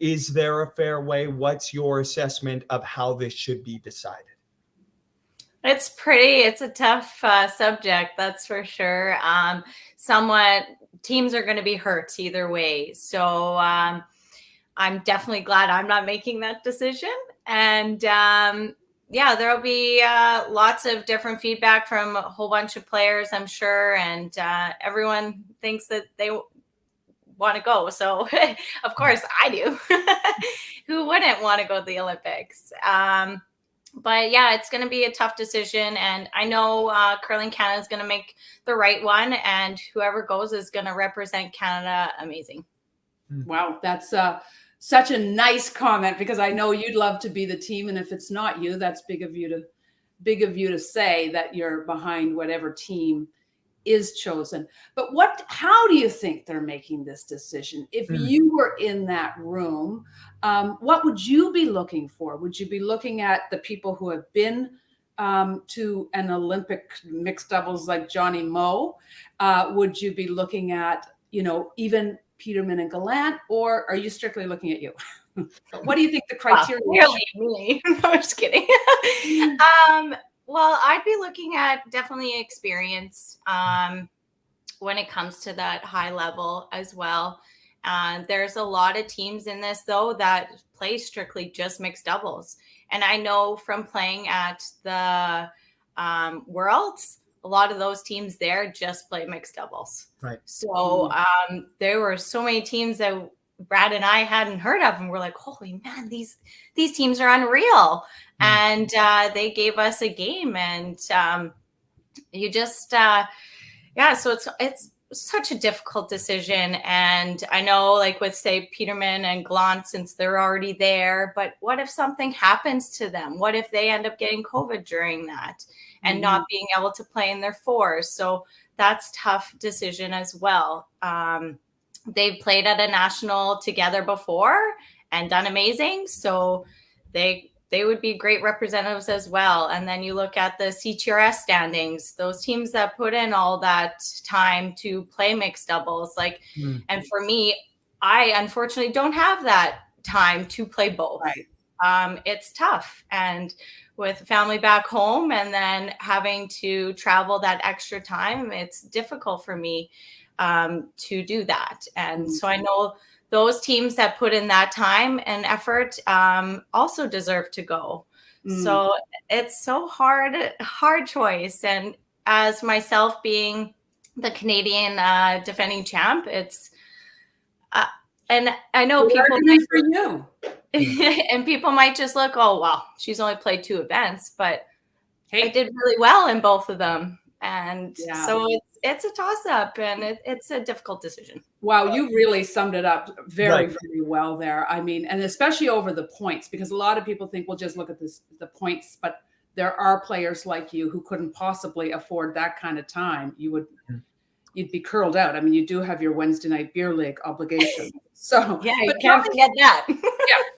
Is there a fair way? What's your assessment of how this should be decided? It's a tough subject, that's for sure. Somewhat teams are going to be hurt either way. So I'm definitely glad I'm not making that decision. And yeah, there'll be lots of different feedback from a whole bunch of players, I'm sure. And everyone thinks that they want to go. So of course I do. Who wouldn't want to go to the Olympics? But yeah, it's going to be a tough decision. And I know Curling Canada is going to make the right one. And whoever goes is going to represent Canada amazing. Wow, that's such a nice comment, because I know you'd love to be the team. And if it's not you, that's big of you to say that you're behind whatever team is chosen. But how do you think they're making this decision? If you were in that room, what would you be looking for? Would you be looking at the people who have been to an Olympic mixed doubles like Johnny Moe? Would you be looking at, even Peterman and Gallant, or are you strictly looking at you? What do you think the criteria is? Me. No, I'm just kidding. Well, I'd be looking at definitely experience when it comes to that high level as well. There's a lot of teams in this, though, that play strictly just mixed doubles. And I know from playing at the Worlds, a lot of those teams there just play mixed doubles. Right. So there were so many teams that Brad and I hadn't heard of, and we're like, holy man, these teams are unreal. And they gave us a game, and you just so it's such a difficult decision. And I know, like with, say, Peterman and Gallant, since they're already there, but what if something happens to them? What if they end up getting COVID during that and not being able to play in their fours? So that's a tough decision as well. They've played at a national together before and done amazing. So they would be great representatives as well. And then you look at the CTRS standings, those teams that put in all that time to play mixed doubles. And for me, I unfortunately don't have that time to play both. Right. It's tough. And with family back home and then having to travel that extra time, it's difficult for me to do that. And so I know those teams that put in that time and effort also deserve to go. So it's so hard choice. And as myself being the Canadian defending champ, it's and I know people for you. And people might just look, oh, well, she's only played 2 events, but I did really well in both of them. And so it's a toss-up, and it's a difficult decision. Wow, you really summed it up very, very well there. I mean, and especially over the points, because a lot of people think we'll just look at the points, but there are players like you who couldn't possibly afford that kind of time. You'd be curled out. I mean, you do have your Wednesday night beer league obligation. So yeah, you can't forget that. Yeah,